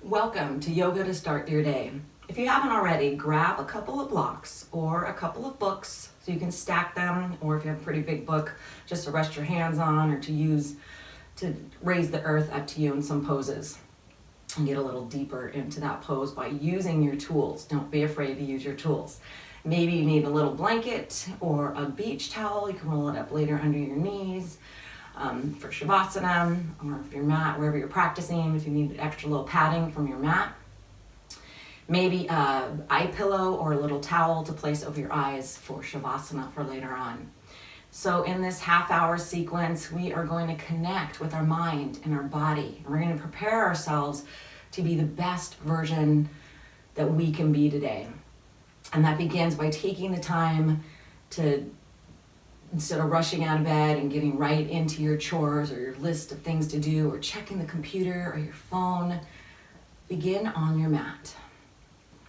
Welcome to Yoga to Start Your Day. If you haven't already, grab a couple of blocks or a couple of books so you can stack them, or if you have a pretty big book, just to rest your hands on or to use to raise the earth up to you in some poses and get a little deeper into that pose by using your tools. Don't be afraid to use your tools. Maybe you need a little blanket or a beach towel. You can roll it up later under your knees. For Shavasana, or if your mat, wherever you're practicing, if you need extra little padding from your mat. Maybe a eye pillow or a little towel to place over your eyes for Shavasana for later on. So in this half-hour sequence, we are going to connect with our mind and our body. And we're going to prepare ourselves to be the best version that we can be today. And that begins by taking the time to, instead of rushing out of bed and getting right into your chores or your list of things to do or checking the computer or your phone, begin on your mat.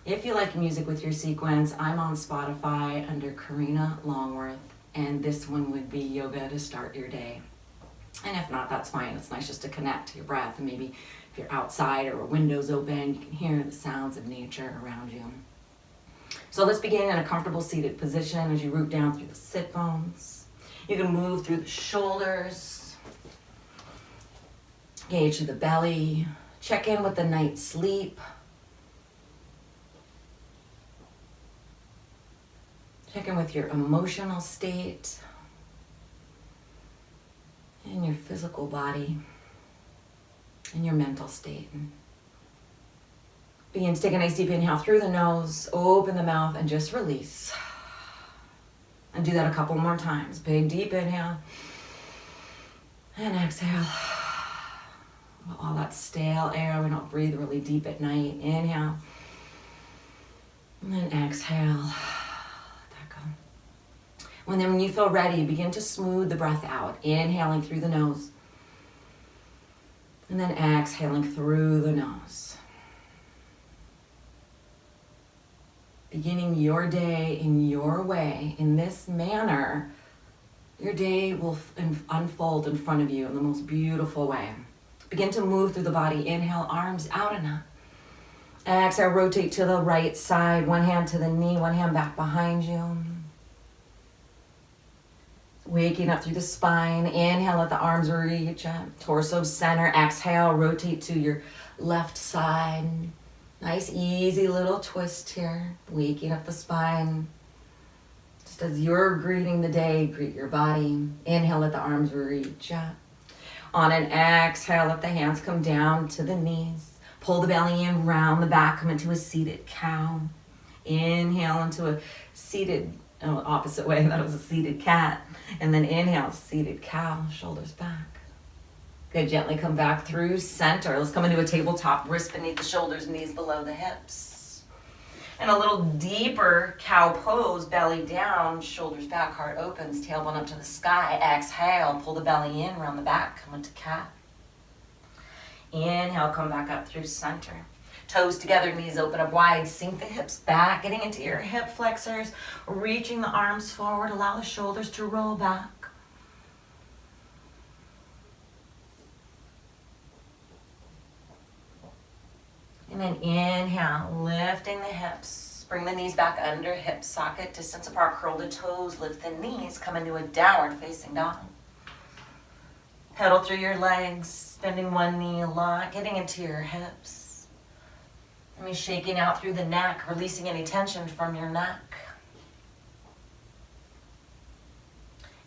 If you like music with your sequence, I'm on Spotify under Karina Longworth, and this one would be Yoga to Start Your Day. And if not, that's fine. It's nice just to connect to your breath, and maybe if you're outside or a window's open, you can hear the sounds of nature around you. So let's begin in a comfortable seated position as you root down through the sit bones. You can move through the shoulders, engage through the belly, check in with the night's sleep. Check in with your emotional state and your physical body and your mental state. Begin to take a nice deep inhale through the nose, open the mouth, and just release. And do that a couple more times. Big deep inhale. And exhale. All that stale air, we don't breathe really deep at night. Inhale. And then exhale. Let that go. When you feel ready, begin to smooth the breath out. Inhaling through the nose. And then exhaling through the nose. Beginning your day in your way, in this manner, your day will unfold in front of you in the most beautiful way. Begin to move through the body. Inhale, arms out and up. Exhale, rotate to the right side. One hand to the knee, one hand back behind you. Waking up through the spine. Inhale, let the arms reach up. Torso center. Exhale, rotate to your left side. Nice, easy little twist here. Waking up the spine. Just as you're greeting the day, greet your body. Inhale, let the arms reach up. On an exhale, let the hands come down to the knees. Pull the belly in, round the back, come into a seated cow. Inhale into a seated, opposite way, that was a seated cat. And then inhale, seated cow, shoulders back. Good, gently come back through center. Let's come into a tabletop, wrists beneath the shoulders, knees below the hips. And a little deeper cow pose, belly down, shoulders back, heart opens, tailbone up to the sky. Exhale, pull the belly in, round the back, come into cat. Inhale, come back up through center. Toes together, knees open up wide, sink the hips back, getting into your hip flexors, reaching the arms forward, allow the shoulders to roll back. And then inhale, lifting the hips. Bring the knees back under hip socket, distance apart, curl the toes, lift the knees, come into a downward facing dog. Pedal through your legs, bending one knee a lot, getting into your hips. And you're shaking out through the neck, releasing any tension from your neck.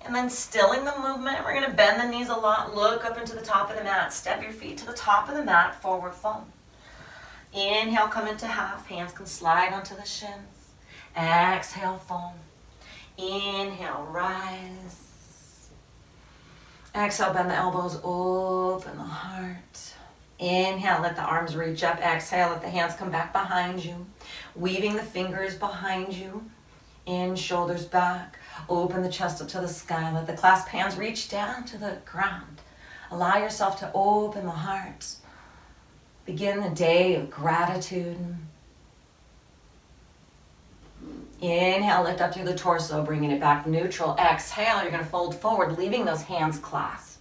And then stilling the movement, we're gonna bend the knees a lot, look up into the top of the mat, step your feet to the top of the mat, forward fold. Inhale, come into half. Hands can slide onto the shins. Exhale, fold. Inhale, rise. Exhale, bend the elbows, open the heart. Inhale, let the arms reach up. Exhale, let the hands come back behind you. Weaving the fingers behind you. In, shoulders back. Open the chest up to the sky. Let the clasped hands reach down to the ground. Allow yourself to open the heart. Begin the day of gratitude. Inhale, lift up through the torso, bringing it back neutral. Exhale, you're going to fold forward, leaving those hands clasped.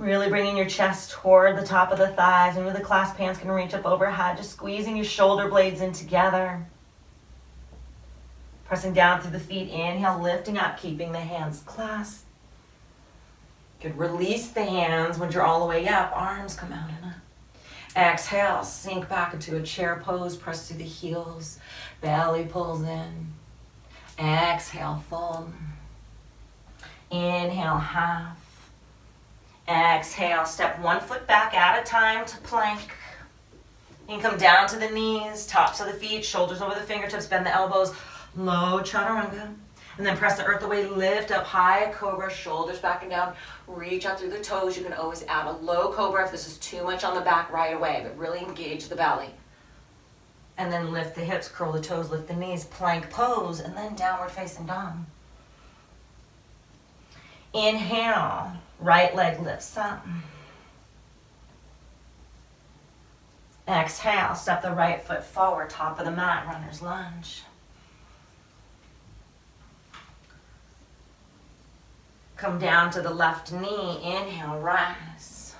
Really bringing your chest toward the top of the thighs. Maybe the clasp hands can reach up overhead. Just squeezing your shoulder blades in together. Pressing down through the feet. Inhale, lifting up, keeping the hands clasped. Good. Release the hands when you're all the way up. Arms come out and up. Exhale, sink back into a chair pose. Press through the heels. Belly pulls in. Exhale, fold. Inhale, half. Exhale, step one foot back at a time to plank. You can come down to the knees, tops of the feet, shoulders over the fingertips, bend the elbows, low chaturanga. And then press the earth away, lift up high cobra, shoulders back and down, reach out through the toes. You can always add a low cobra if this is too much on the back right away, but really engage the belly. And then lift the hips, curl the toes, lift the knees, plank pose, and then downward facing dog. Inhale, right leg lifts up. Exhale, step the right foot forward, top of the mat, runner's lunge. Come down to the left knee, inhale, rise.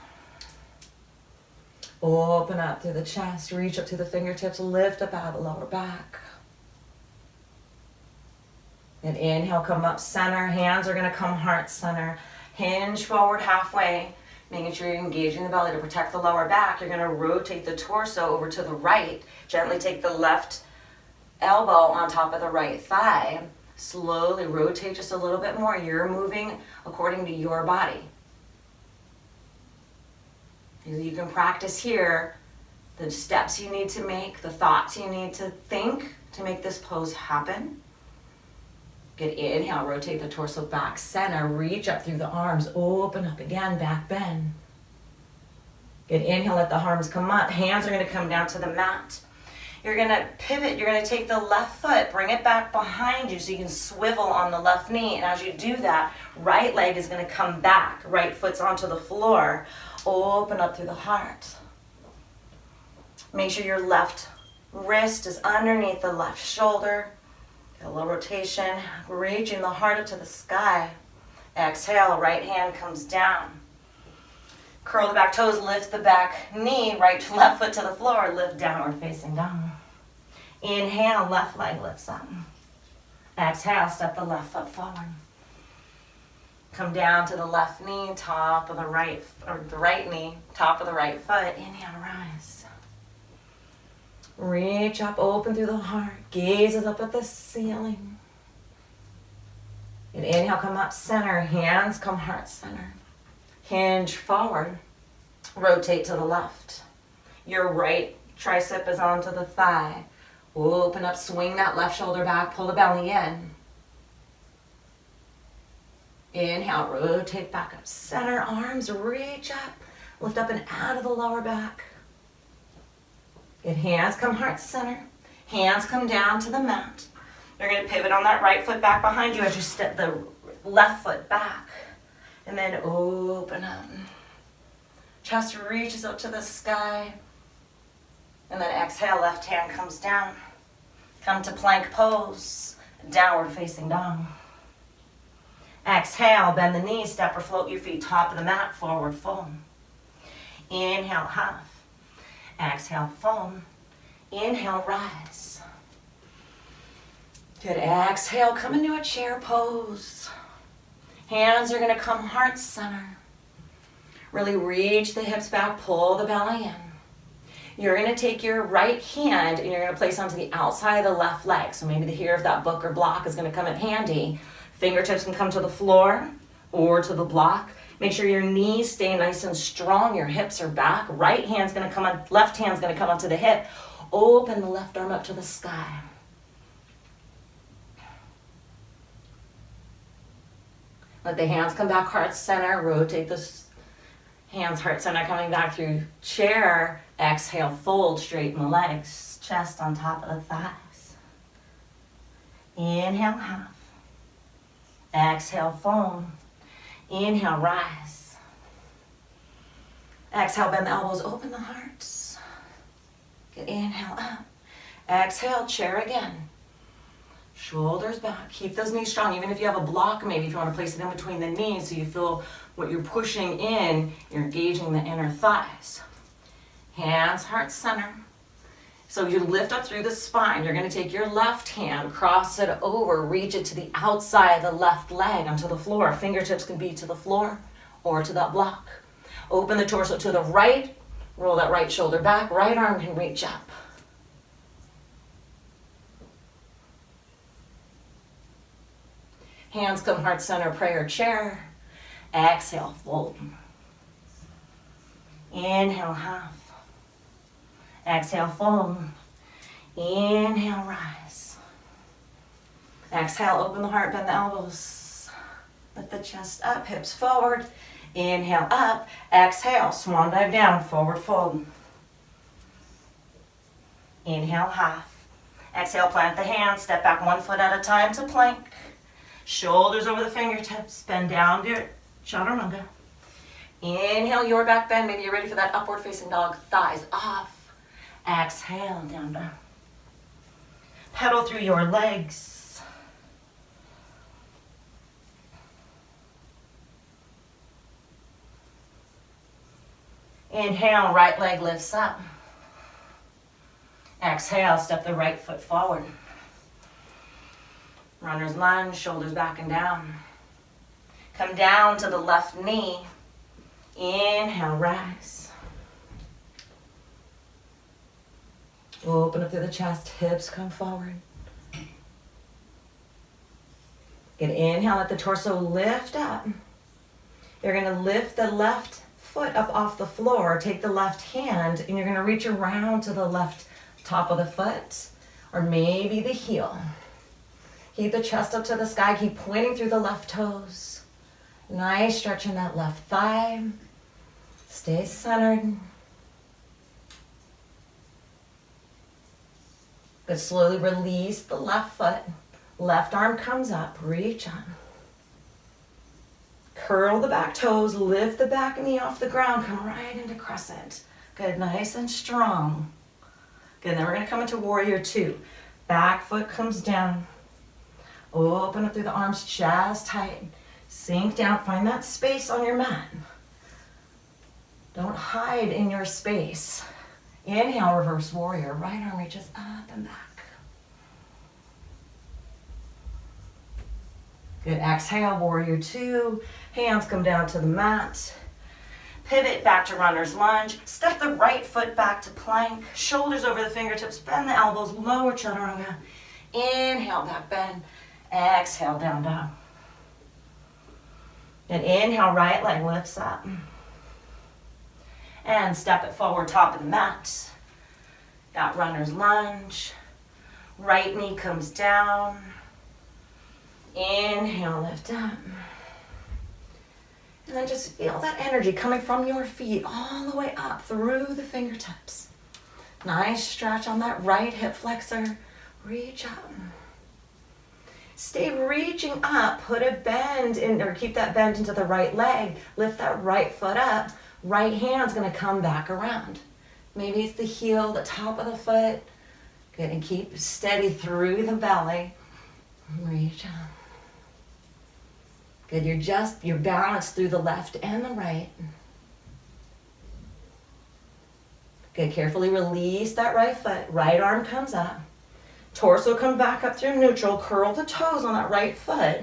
Open up through the chest, reach up to the fingertips, lift up out of the lower back. And inhale, come up center, hands are gonna come heart center. Hinge forward halfway, making sure you're engaging the belly to protect the lower back. You're gonna rotate the torso over to the right. Gently take the left elbow on top of the right thigh. Slowly rotate just a little bit more. You're moving according to your body. You can practice here the steps you need to make, the thoughts you need to think to make this pose happen. Good. Inhale, rotate the torso back center, reach up through the arms, open up again, back bend. Good. Inhale, let the arms come up. Hands are going to come down to the mat. You're going to pivot. You're going to take the left foot, bring it back behind you so you can swivel on the left knee. And as you do that, right leg is going to come back. Right foot's onto the floor. Open up through the heart. Make sure your left wrist is underneath the left shoulder. Get a little rotation, reaching the heart up to the sky. Exhale, right hand comes down. Curl the back toes, lift the back knee, left foot to the floor, lift downward facing down. Inhale, left leg lifts up. Exhale, step the left foot forward. Come down to the left knee, top of the right, or the right knee, top of the right foot. Inhale, rise. Reach up, open through the heart, gazes up at the ceiling. And inhale, come up center, hands come heart center. Hinge forward, rotate to the left. Your right tricep is onto the thigh. Open up, swing that left shoulder back, pull the belly in. Inhale, rotate back up center, arms reach up, lift up and out of the lower back. Good. Hands come heart center, hands come down to the mat. You're going to pivot on that right foot back behind you as you step the left foot back. And then open up. Chest reaches up to the sky. And then exhale, left hand comes down. Come to plank pose, downward facing dog. Exhale, bend the knees, step or float your feet, top of the mat, forward fold. Inhale, half. Exhale, fold. Inhale, rise. Good. Exhale, come into a chair pose. Hands are going to come heart center. Really reach the hips back, pull the belly in. You're going to take your right hand and you're going to place onto the outside of the left leg. So maybe the hair of that book or block is going to come in handy. Fingertips can come to the floor or to the block. Make sure your knees stay nice and strong. Your hips are back. Right hand's going to come on, left hand's going to come onto the hip. Open the left arm up to the sky. Let the hands come back heart center. Rotate the hands heart center coming back through chair. Exhale, fold, straighten the legs. Chest on top of the thighs. Inhale, half. Exhale, fold. Inhale, rise. Exhale, bend the elbows, open the hearts. Good. Inhale, up. Exhale, chair again. Shoulders back. Keep those knees strong. Even if you have a block, maybe if you want to place it in between the knees so you feel What you're pushing in, you're engaging the inner thighs. Hands, heart center. So you lift up through the spine. You're going to take your left hand, cross it over, reach it to the outside of the left leg onto the floor. Fingertips can be to the floor or to that block. Open the torso to the right. Roll that right shoulder back. Right arm can reach up. Hands come heart center, prayer chair. Exhale, fold. Inhale, half. Exhale, fold. Inhale, rise. Exhale, open the heart, bend the elbows. Lift the chest up, hips forward. Inhale, up. Exhale, swan dive down, forward fold. Inhale, half. Exhale, plant the hands, step back 1 foot at a time to plank. Shoulders over the fingertips, bend down to your chaturanga. Inhale, your back bend. Maybe you're ready for that upward facing dog. Thighs off. Exhale, down dog. Pedal through your legs. Inhale, right leg lifts up. Exhale, step the right foot forward. Runner's lunge, shoulders back and down. Come down to the left knee. Inhale, rise. Open up through the chest, hips come forward. Good, inhale, let the torso lift up. You're gonna lift the left foot up off the floor, take the left hand, and you're gonna reach around to the left top of the foot, or maybe the heel. Keep the chest up to the sky, keep pointing through the left toes. Nice stretch in that left thigh. Stay centered. Good, slowly release the left foot. Left arm comes up, reach on. Curl the back toes, lift the back knee off the ground, come right into crescent. Good, nice and strong. Good, then we're gonna come into warrior two. Back foot comes down. Open up through the arms, chest tight. Sink down, find that space on your mat. Don't hide in your space. Inhale, reverse warrior. Right arm reaches up and back. Good, exhale, warrior two. Hands come down to the mat. Pivot back to runner's lunge. Step the right foot back to plank. Shoulders over the fingertips, bend the elbows, lower chaturanga. Inhale, back bend. Exhale, down dog. And inhale, right leg lifts up. And step it forward, top of the mat. Got runner's lunge. Right knee comes down. Inhale, lift up. And then just feel that energy coming from your feet all the way up through the fingertips. Nice stretch on that right hip flexor. Reach up. Stay reaching up. Put a bend in, or keep that bend into the right leg. Lift that right foot up. Right hand's gonna come back around. Maybe it's the heel, the top of the foot. Good, and keep steady through the belly. Reach up. Good, you're balanced through the left and the right. Good, carefully release that right foot. Right arm comes up. Torso come back up through neutral. Curl the toes on that right foot.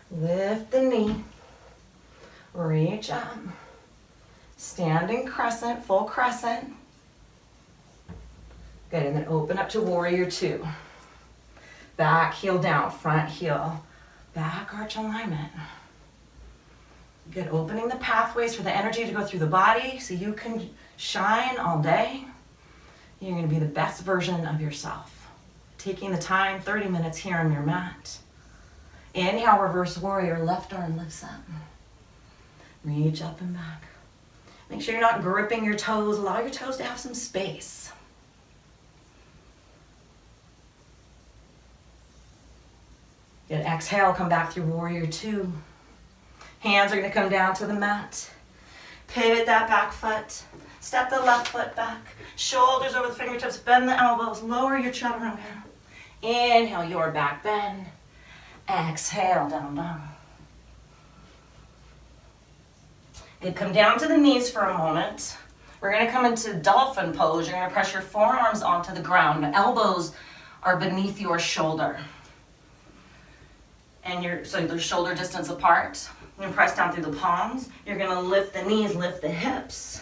Lift the knee. Reach up. Standing crescent, full crescent. Good, and then open up to warrior two. Back heel down, front heel. Back arch alignment. Good, opening the pathways for the energy to go through the body so you can shine all day. You're gonna be the best version of yourself. Taking the time, 30 minutes here on your mat. Inhale, reverse warrior, left arm lifts up. Reach up and back. Make sure you're not gripping your toes. Allow your toes to have some space. Good, exhale, come back through warrior two. Hands are gonna come down to the mat. Pivot that back foot. Step the left foot back. Shoulders over the fingertips, bend the elbows, lower your chaturanga. Inhale, your back bend. Exhale, down dog. Good, come down to the knees for a moment. We're gonna come into dolphin pose. You're gonna press your forearms onto the ground. The elbows are beneath your shoulder. And so they're shoulder distance apart. You're gonna press down through the palms. You're gonna lift the knees, lift the hips.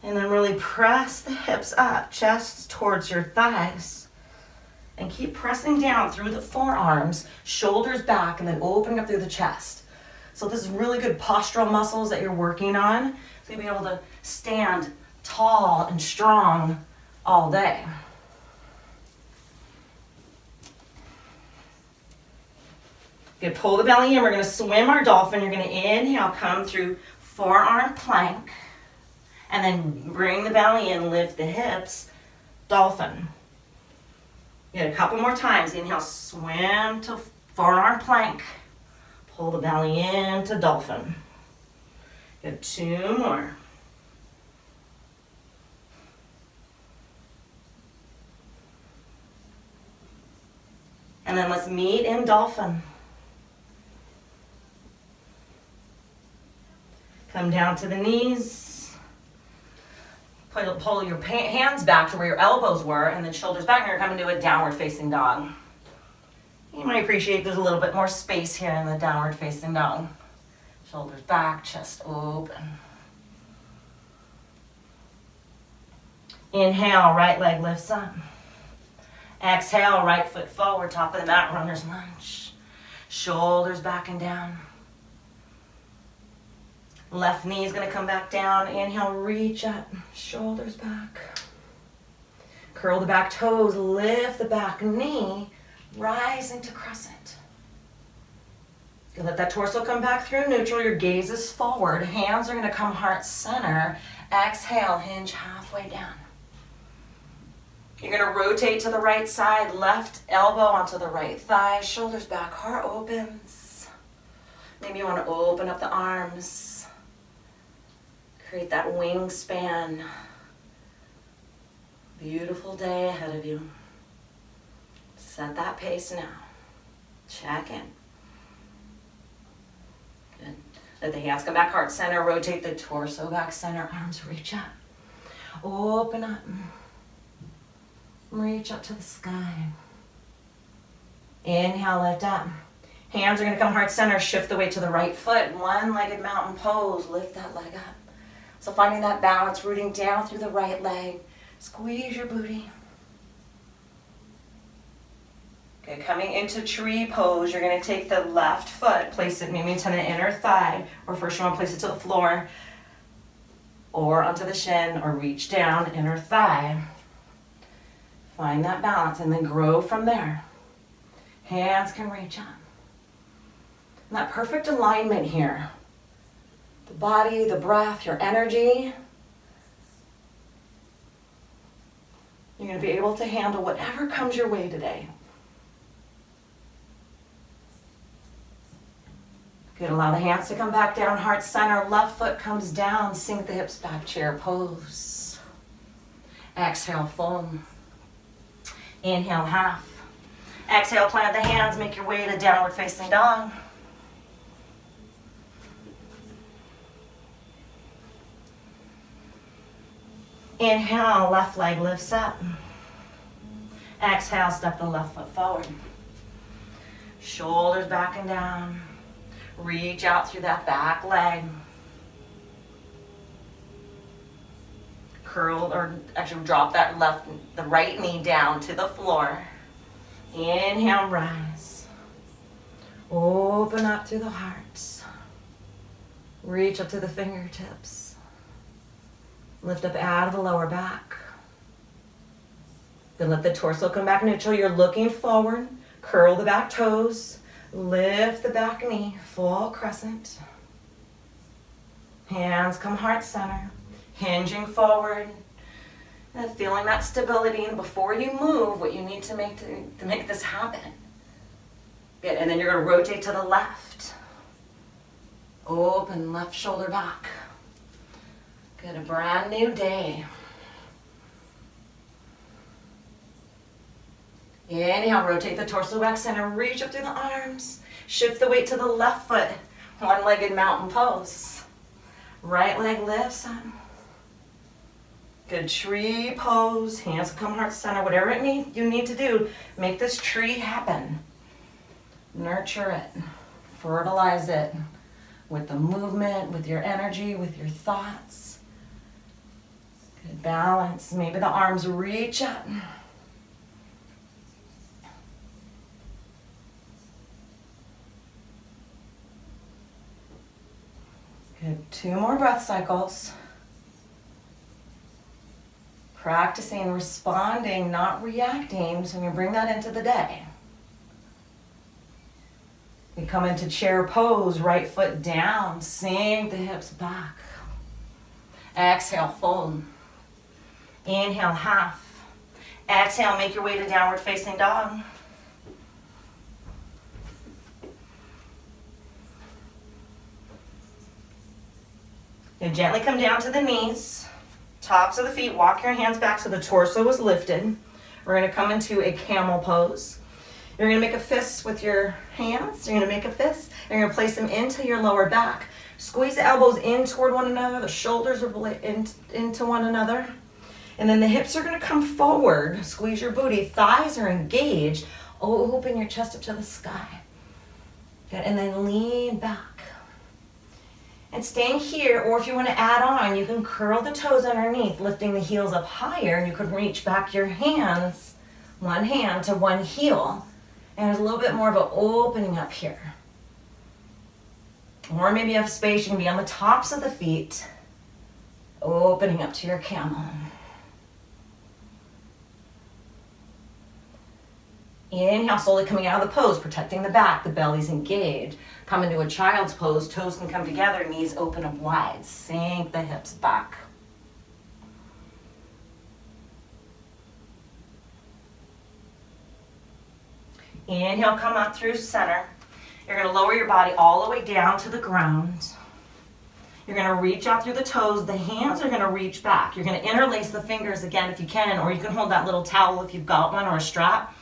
And then really press the hips up, chest towards your thighs. And keep pressing down through the forearms, shoulders back, and then opening up through the chest. So this is really good postural muscles that you're working on. So you'll be able to stand tall and strong all day. Good, pull the belly in. We're gonna swim our dolphin. You're gonna inhale, come through forearm plank. And then bring the belly in, lift the hips, dolphin. Get a couple more times. Inhale, swim to forearm plank. Pull the belly in to dolphin. Good, 2 more. And then let's meet in dolphin. Come down to the knees. Pull your hands back to where your elbows were and then shoulders back, and you're coming to a downward facing dog. You might appreciate there's a little bit more space here in the downward facing dog. Shoulders back, chest open. Inhale, right leg lifts up. Exhale, right foot forward, top of the mat, runner's lunge. Shoulders back and down. Left knee is going to come back down. Inhale, reach up, shoulders back. Curl the back toes, lift the back knee, rise into crescent. You let that torso come back through neutral. Your gaze is forward. Hands are going to come heart center. Exhale, hinge halfway down. You're going to rotate to the right side, left elbow onto the right thigh, shoulders back, heart opens. Maybe you want to open up the arms. Create that wingspan. Beautiful day ahead of you. Set that pace now. Check in. Good. Let the hands come back, heart center. Rotate the torso back center. Arms reach up. Open up. Reach up to the sky. Inhale, lift up. Hands are going to come heart center. Shift the weight to the right foot. One-legged mountain pose. Lift that leg up. So finding that balance, rooting down through the right leg. Squeeze your booty. Good, coming into tree pose, you're going to take the left foot, place it maybe to the inner thigh, or first you want to place it to the floor, or onto the shin, or reach down, inner thigh. Find that balance and then grow from there. Hands can reach up. And that perfect alignment here. The body, the breath, your energy. You're going to be able to handle whatever comes your way today. Good, allow the hands to come back down, heart center, left foot comes down, sink the hips back, chair pose. Exhale, fold. Inhale, half. Exhale, plant the hands, make your way to downward facing dog. Inhale, left leg lifts up. Exhale, step the left foot forward. Shoulders back and down. Reach out through that back leg. Curl, or actually drop the right knee down to the floor. Inhale, rise. Open up through the heart. Reach up to the fingertips. Lift up out of the lower back. Then let the torso come back neutral. You're looking forward. Curl the back toes. Lift the back knee. Full crescent. Hands come heart center. Hinging forward. And feeling that stability. And before you move, what you need to make this happen. Good. And then you're going to rotate to the left. Open left shoulder back. Good, a brand new day. Inhale, rotate the torso back center, reach up through the arms. Shift the weight to the left foot, one-legged mountain pose. Right leg lifts up. Good tree pose. Hands come heart center. Whatever you need to do, make this tree happen. Nurture it. Fertilize it with the movement, with your energy, with your thoughts. Good balance. Maybe the arms reach up. Good. 2 more breath cycles. Practicing responding, not reacting. So you bring that into the day. You come into chair pose, right foot down, sink the hips back. Exhale, fold. Inhale, half. Exhale, make your way to downward facing dog. You gently come down to the knees, tops of the feet, walk your hands back so the torso is lifted. We're gonna come into a camel pose. You're gonna make a fist with your hands. You're gonna make a fist. You're gonna place them into your lower back. Squeeze the elbows in toward one another. The shoulders are into one another. And then the hips are gonna come forward. Squeeze your booty. Thighs are engaged. Open your chest up to the sky. Good. And then lean back. And staying here, or if you want to add on, you can curl the toes underneath, lifting the heels up higher. You could reach back your hands, one hand to one heel. And there's a little bit more of an opening up here. Or maybe you have space, you can be on the tops of the feet, opening up to your camel. Inhale, slowly coming out of the pose, protecting the back, the belly's engaged. Come into a child's pose, toes can come together, knees open up wide. Sink the hips back. Inhale, come up through center. You're gonna lower your body all the way down to the ground. You're gonna reach out through the toes. The hands are gonna reach back. You're gonna interlace the fingers again if you can, or you can hold that little towel if you've got one, or a strap.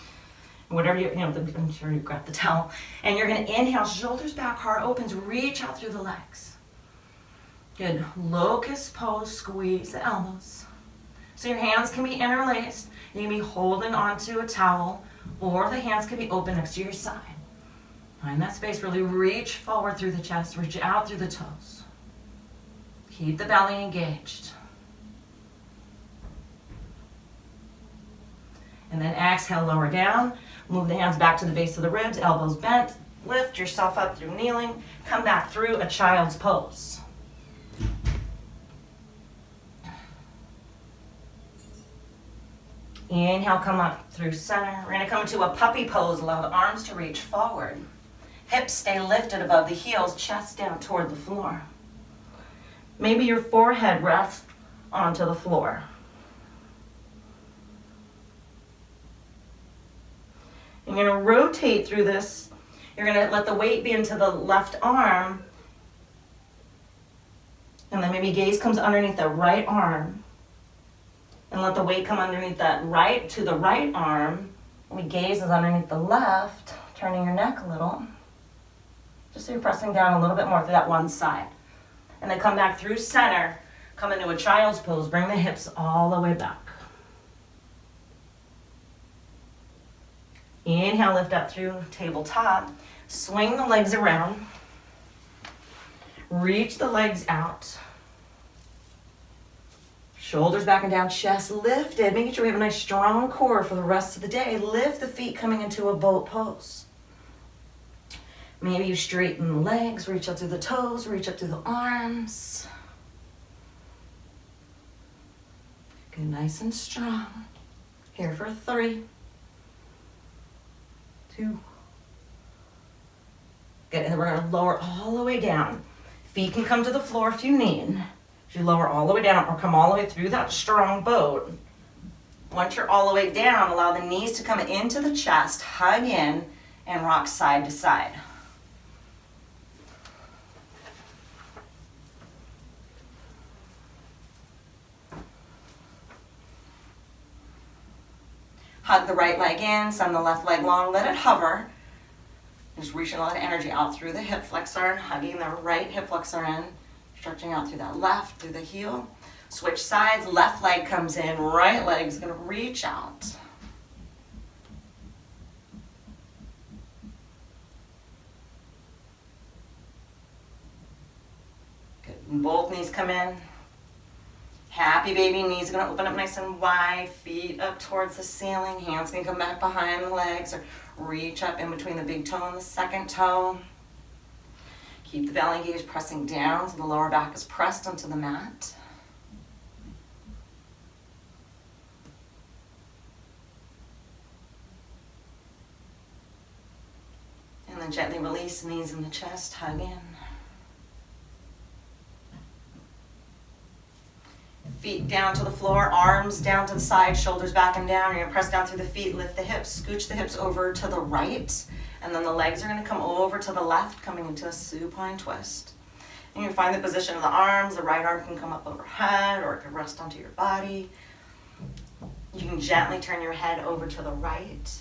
Whatever I'm sure you grab the towel. And you're gonna inhale, shoulders back, heart opens, reach out through the legs. Good, locust pose, squeeze the elbows. So your hands can be interlaced. You can be holding onto a towel, or the hands can be open next to your side. Find that space, really reach forward through the chest, reach out through the toes. Keep the belly engaged. And then exhale, lower down. Move the hands back to the base of the ribs, elbows bent. Lift yourself up through kneeling. Come back through a child's pose. Inhale, come up through center. We're gonna come into a puppy pose. Allow the arms to reach forward. Hips stay lifted above the heels, chest down toward the floor. Maybe your forehead rests onto the floor. You're gonna rotate through this. You're gonna let the weight be into the left arm. And then maybe gaze comes underneath the right arm. And let the weight come underneath that right to the right arm. And gaze is underneath the left, turning your neck a little. Just so you're pressing down a little bit more through that one side. And then come back through center, come into a child's pose, bring the hips all the way back. Inhale, lift up through tabletop. Swing the legs around. Reach the legs out. Shoulders back and down, chest lifted. Making sure we have a nice strong core for the rest of the day. Lift the feet coming into a boat pose. Maybe you straighten the legs, reach up through the toes, reach up through the arms. Good, nice and strong. Here for 3, 2. Good, and then we're gonna lower all the way down. Feet can come to the floor if you need. You lower all the way down or come all the way through that strong boat. Once you're all the way down, allow the knees to come into the chest, hug in, and rock side to side. Hug the right leg in, send the left leg long, let it hover. Just reaching a lot of energy out through the hip flexor and hugging the right hip flexor in. Stretching out through that left, through the heel. Switch sides, left leg comes in, right leg's gonna reach out. Good, and both knees come in. Happy baby, knees are gonna open up nice and wide, feet up towards the ceiling, hands can come back behind the legs or reach up in between the big toe and the second toe. Keep the belly gauge pressing down so the lower back is pressed onto the mat. And then gently release, knees in the chest, hug in. Feet down to the floor, arms down to the side, shoulders back and down. You're gonna press down through the feet, lift the hips, scooch the hips over to the right, and then the legs are gonna come over to the left, coming into a supine twist. And you find the position of the arms. The right arm can come up overhead, or it can rest onto your body. You can gently turn your head over to the right.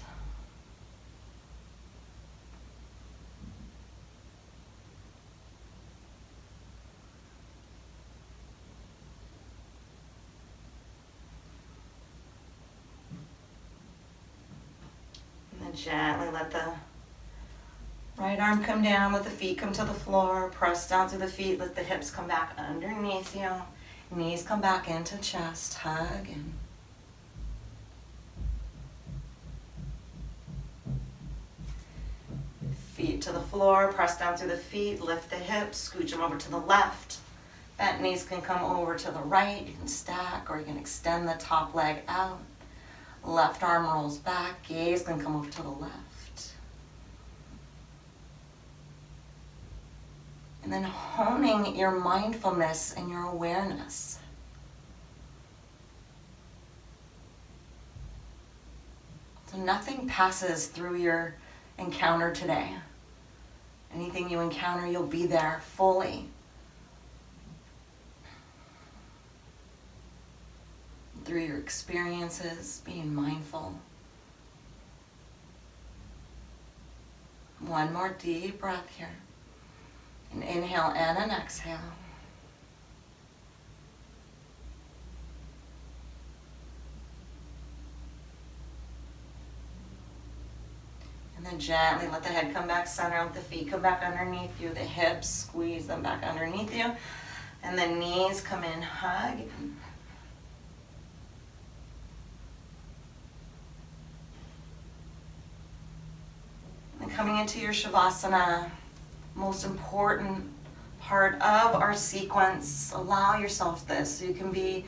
Gently let the right arm come down, let the feet come to the floor, press down through the feet, let the hips come back underneath you, knees come back into chest, hug in. Feet to the floor, press down through the feet, lift the hips, scooch them over to the left. Bent knees can come over to the right, you can stack or you can extend the top leg out. Left arm rolls back, gaze can come over to the left. And then honing your mindfulness and your awareness. So nothing passes through your encounter today. Anything you encounter, you'll be there fully. Through your experiences, being mindful. One more deep breath here. An inhale and an exhale. And then gently let the head come back center, let the feet come back underneath you, the hips, squeeze them back underneath you. And the knees come in, hug. And coming into your Shavasana, most important part of our sequence. Allow yourself this so you can be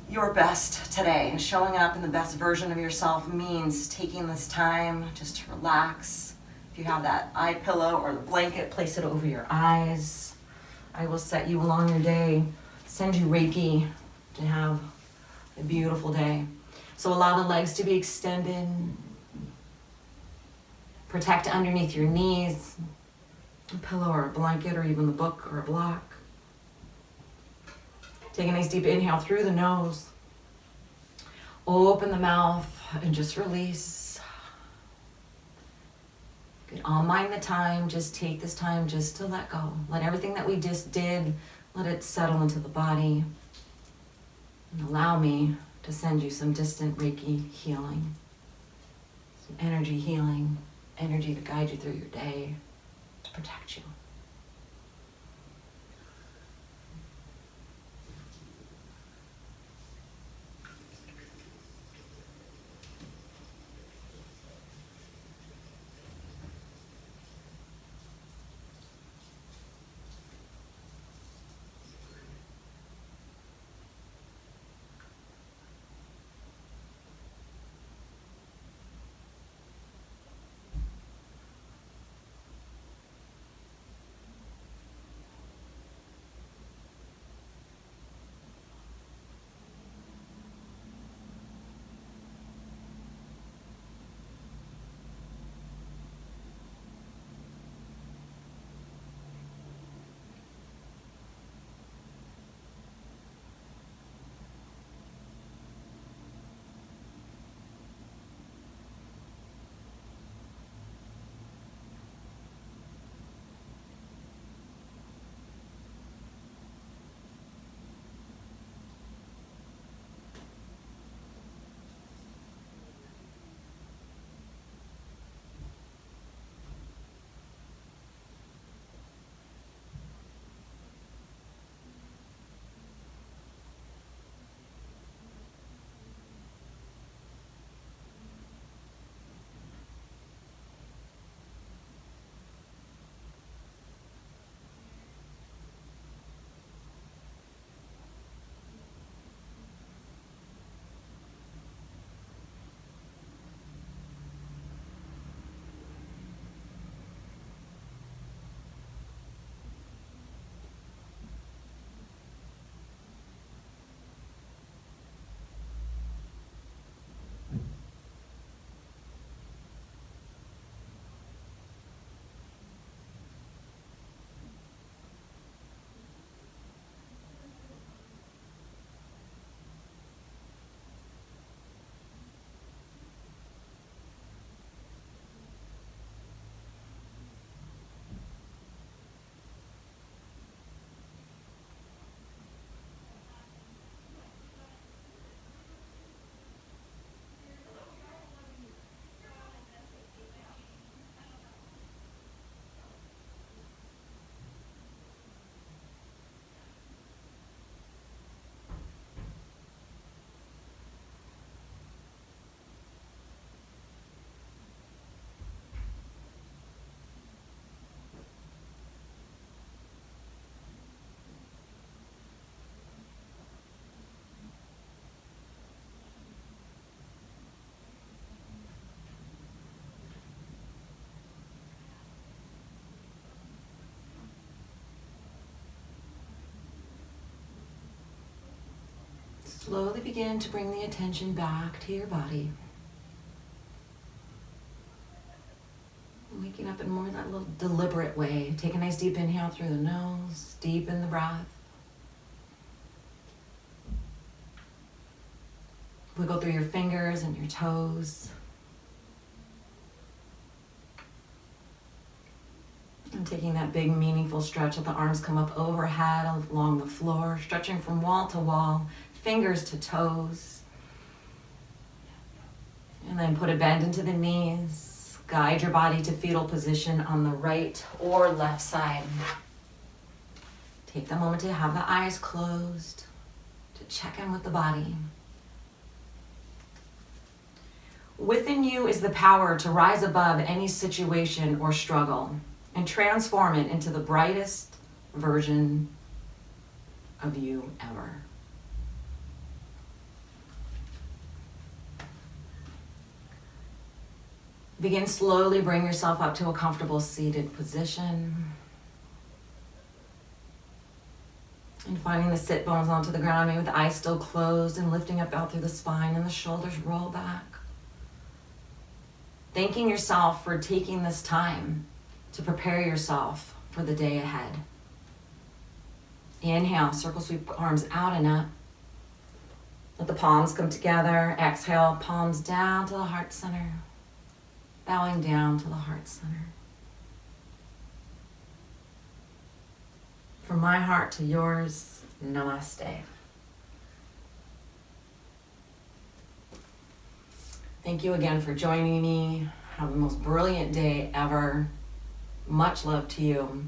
your best today. And showing up in the best version of yourself means taking this time just to relax. If you have that eye pillow or the blanket, place it over your eyes. I will set you along your day, send you Reiki to have a beautiful day. So allow the legs to be extended. Protect underneath your knees, a pillow or a blanket or even the book or a block. Take a nice deep inhale through the nose. Open the mouth and just release. Good. I'll mind the time. Just take this time just to let go. Let everything that we just did, let it settle into the body. And allow me to send you some distant Reiki healing, some energy healing. Energy to guide you through your day, to protect you. Slowly begin to bring the attention back to your body. Waking up in more of that little deliberate way. Take a nice deep inhale through the nose, deepen the breath. Wiggle through your fingers and your toes. And taking that big meaningful stretch of the arms come up overhead along the floor, stretching from wall to wall, fingers to toes. And then put a bend into the knees. Guide your body to fetal position on the right or left side. Take the moment to have the eyes closed, to check in with the body. Within you is the power to rise above any situation or struggle and transform it into the brightest version of you ever. Begin slowly, bring yourself up to a comfortable seated position. And finding the sit bones onto the ground, maybe with the eyes still closed, and lifting up out through the spine and the shoulders roll back. Thanking yourself for taking this time to prepare yourself for the day ahead. Inhale, circle sweep arms out and up. Let the palms come together. Exhale, palms down to the heart center. Bowing down to the heart center. From my heart to yours, namaste. Thank you again for joining me. Have the most brilliant day ever. Much love to you.